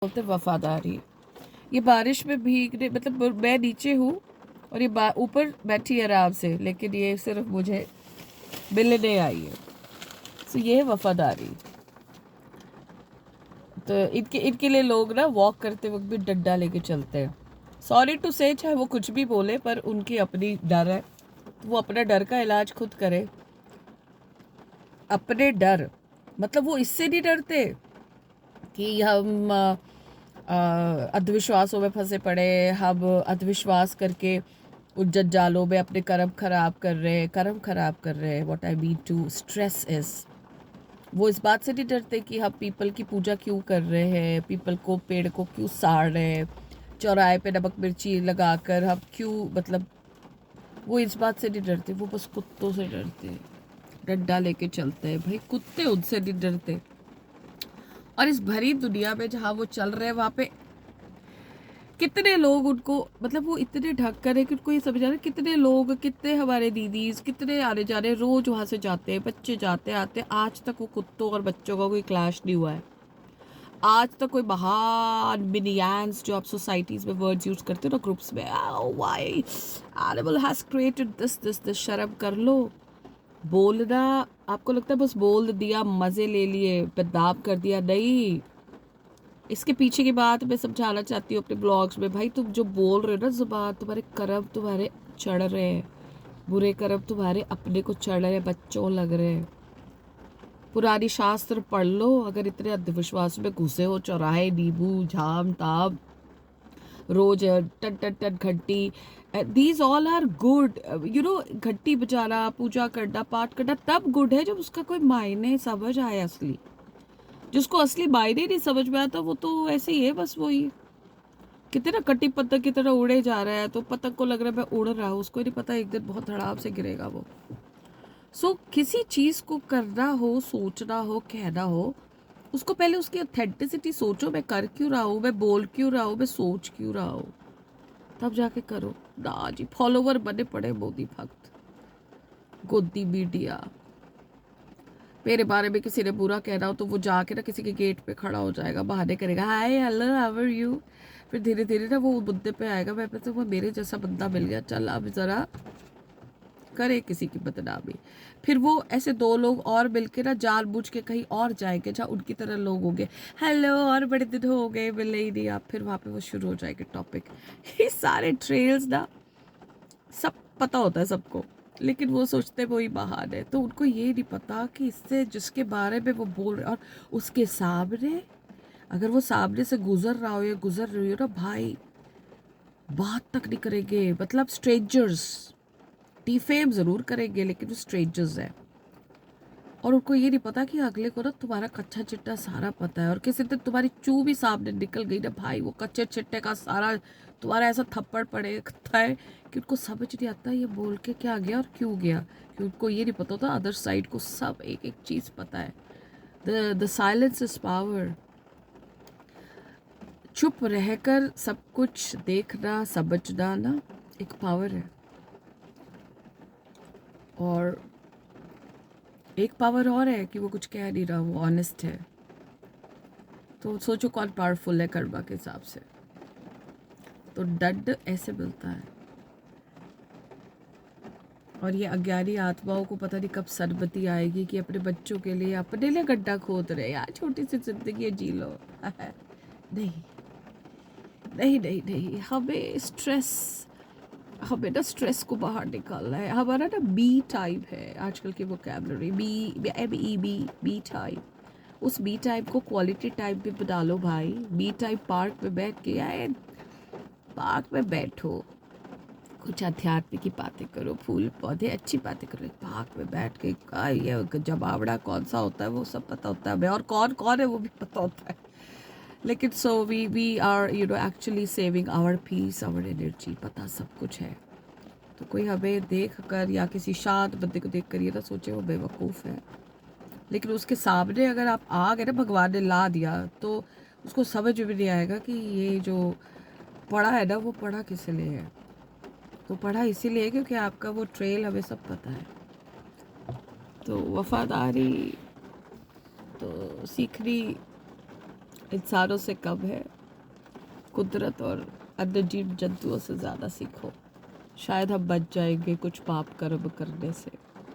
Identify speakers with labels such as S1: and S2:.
S1: बोलते वफादारी। ये बारिश में भीगने मतलब मैं नीचे हूँ और ये ऊपर बैठी है आराम से, लेकिन ये सिर्फ मुझे मिलने आई है। तो ये है वफादारी। तो इनके इनके लिए लोग ना वॉक करते वक्त भी डंडा लेके चलते हैं। सॉरी टू से, चाहे वो कुछ भी बोले, पर उनकी अपनी डर है, तो वो अपना डर का इलाज खुद करे। अपने डर मतलब वो इससे नहीं डरते कि हम अंधविश्वासों में फंसे पड़े, हम अंधविश्वास करके उन जंजालों में अपने कर्म खराब कर रहे हैं, what I mean to stress is. वो इस बात से नहीं डरते कि हम पीपल की पूजा क्यों कर रहे हैं, पीपल को, पेड़ को क्यों साड़ रहे हैं, चौराहे पे नमक मिर्ची लगाकर हम क्यों, मतलब वो इस बात से नहीं डरते। वो बस कुत्तों से डरते हैं, डंडा लेके चलते हैं। भाई कुत्ते उनसे नहीं डरते। और इस भरी दुनिया में जहाँ वो चल रहे हैं वहाँ पे कितने लोग उनको, मतलब वो इतने ढक कर है कि उनको ये समझ आ रहा है कितने लोग, कितने हमारे दीदीज, कितने आने जाने रोज वहाँ से जाते हैं, बच्चे जाते आते। आज तक वो कुत्तों और बच्चों का कोई क्लैश नहीं हुआ है। आज तक कोई महान मिनियंस, जो आप सोसाइटीज में वर्ड्स यूज करते हो ना ग्रुप्स में, why animal has created this, शर्म कर लो। बोलना आपको लगता है बस बोल दिया, मजे ले लिए, बदनाम कर दिया? नहीं, इसके पीछे की बात मैं समझाना चाहती हूँ अपने ब्लॉग्स में। भाई तुम जो बोल रहे हो ना जुबान, तुम्हारे कर्म तुम्हारे चढ़ रहे हैं, बुरे कर्म तुम्हारे अपने को चढ़ रहे हैं, बच्चों लग रहे हैं। पुरानी शास्त्र पढ़ लो, अगर इतने अंधविश्वास में घुसे हो, चौराहे नींबू झाम ताम, रोज टन टन टन घंटी, these all are good, you know. घंटी बजाना, पूजा करना, पाठ करना तब गुड है जब उसका कोई मायने समझ आए असली। जिसको असली मायने नहीं समझ में आता वो तो ऐसे ही है, बस वही कितने ना कटी पतंग की तरह उड़े जा रहा है। तो पतंग को लग रहा है मैं उड़ रहा हूँ, उसको नहीं पता एक दिन बहुत धड़ाम से गिरेगा वो। किसी चीज को करना हो, सोचना हो, कहना हो, उसको पहले उसकी ऑथेंटिसिटी सोचो। मैं कर क्यों रहा हूँ, मैं बोल क्यों रहा हूँ, मैं सोच क्यों रहा हूँ, तब जाके करो ना जी। फॉलोवर बने पड़े मोदी भक्त, गोदी मीडिया। मेरे बारे में किसी ने बुरा कहना हो तो वो जाके ना किसी के गेट पे खड़ा हो जाएगा, बहाने करेगा, hi hello how are you. फिर धीरे धीरे ना वो मुद्दे पे आएगा, मैं तो वो मेरे जैसा बंदा मिल गया, चल अब जरा करे किसी की बदनामी। फिर वो ऐसे दो लोग और मिलके ना जानबूझ के कहीं और जाएंगे जहाँ उनकी तरह लोग होंगे, हेलो और बड़े दिन हो गए मिले ही नहीं आप। फिर वहाँ पे वो शुरू हो जाएंगे टॉपिक। ये सारे ट्रेल्स ना सब पता होता है सबको, लेकिन वो सोचते वही महान है। तो उनको ये नहीं पता कि इससे जिसके बारे में वो बोल रहे, और उसके सामने, अगर वो सामने से गुजर रहा हो या गुजर रही हो ना भाई, बात तक नहीं करेंगे। मतलब स्ट्रेंजर्स डिफेम जरूर करेंगे, लेकिन वो स्ट्रेंजर्स है। और उनको ये नहीं पता कि अगले को ना तुम्हारा कच्चा चिट्टा सारा पता है, और किसी दिन तुम्हारी चू भी सामने निकल गई ना भाई, वो कच्चे चिट्टे का सारा तुम्हारा ऐसा थप्पड़ पड़ेगा है कि उनको समझ नहीं आता ये बोल के क्या गया और क्यों गया। कि उनको ये नहीं पता होता अदर साइड को सब एक एक चीज़ पता है। The silence is power. चुप रहकर सब कुछ देखना समझना ना एक पावर है। और एक पावर और है कि वो कुछ कह नहीं रहा, वो ऑनेस्ट है। तो सोचो कौन पावरफुल है कर्मा के हिसाब से। तो दंड ऐसे मिलता है। और ये अज्ञानी आत्माओं को पता नहीं कब सदमति आएगी कि अपने बच्चों के लिए अपने लिए गड्ढा खोद रहे, यार छोटी सी जिंदगी है, जी लो। नहीं नहीं नहीं नहीं, हमें ना स्ट्रेस को बाहर निकालना है। हमारा ना बी टाइप है आजकल की वोकैबुलरी, बी टाइप। उस बी टाइप को क्वालिटी टाइप भी बना लो भाई। बी टाइप पार्क में बैठ के आए, पार्क में बैठो, कुछ अध्यात्म की बातें करो, फूल पौधे अच्छी बातें करो। पार्क में बैठ के ये जमावड़ा कौन सा होता है वो सब पता होता है हमें, और कौन कौन है वो भी पता होता है। लेकिन so we are actually saving our peace, our energy, पता सब कुछ है। तो कोई हमें देख कर या किसी शांत बंदे को देख कर ये ना सोचे वो बेवकूफ़ है। लेकिन उसके सामने अगर आप आ गए ना, भगवान ने ला दिया, तो उसको समझ भी नहीं आएगा कि ये जो पढ़ा है ना वो पढ़ा किस लिए है। तो पढ़ा इसीलिए क्योंकि आपका वो ट्रेल हमें सब पता है। तो वफादारी तो सीखनी इंसानों से कम है, कुदरत और अन्य जीव जंतुओं से ज़्यादा सीखो। शायद हम बच जाएंगे कुछ पाप कर्म करने से।